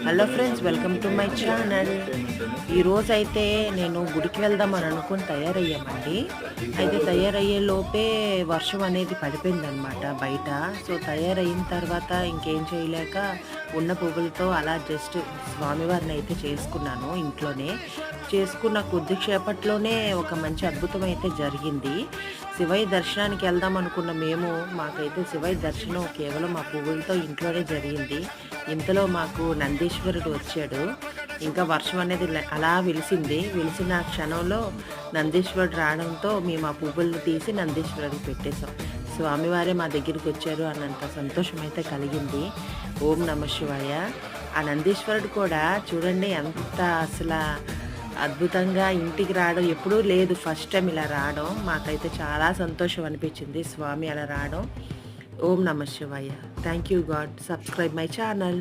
Hello friends, welcome to my channel. ఈరోజైతే నేను గుడికి వెళ్దామని అనుకుని తయారయ్యామండి. అయితే తయారయ్యే లోపే వర్షం అనేది పడిపోయిందనమాట బయట. సో తయారయిన తర్వాత ఇంకేం చేయలేక ఉన్న పువ్వులతో అలా జస్ట్ స్వామివారిని అయితే చేసుకున్నాను ఇంట్లోనే. చేసుకున్న కొద్దిసేపట్లోనే ఒక మంచి అద్భుతం అయితే జరిగింది. శివయ్య దర్శనానికి వెళ్దాం అనుకున్న మేము, మాకైతే శివయ్య దర్శనం కేవలం మా పువ్వులతో ఇంట్లోనే జరిగింది. ఇంతలో మాకు నందీశ్వరుడు వచ్చాడు. ఇంకా వర్షం అనేది అలా వెలిసిన క్షణంలో నందీశ్వరుడు రావడంతో మేము ఆ పువ్వులను తీసి నందీశ్వరుడికి పెట్టేశాం. స్వామివారే మా దగ్గరికి వచ్చారు అన్నంత సంతోషం అయితే కలిగింది. ఓం నమ శివాయ. ఆ నందీశ్వరుడు కూడా చూడండి ఎంత అసలు అద్భుతంగా ఇంటికి రావడం ఎప్పుడూ లేదు. ఫస్ట్ టైం ఇలా రావడం మాకైతే చాలా సంతోషం అనిపించింది, స్వామి అలా రావడం. ఓం నమ శివాయ. Thank you God. Subscribe my channel.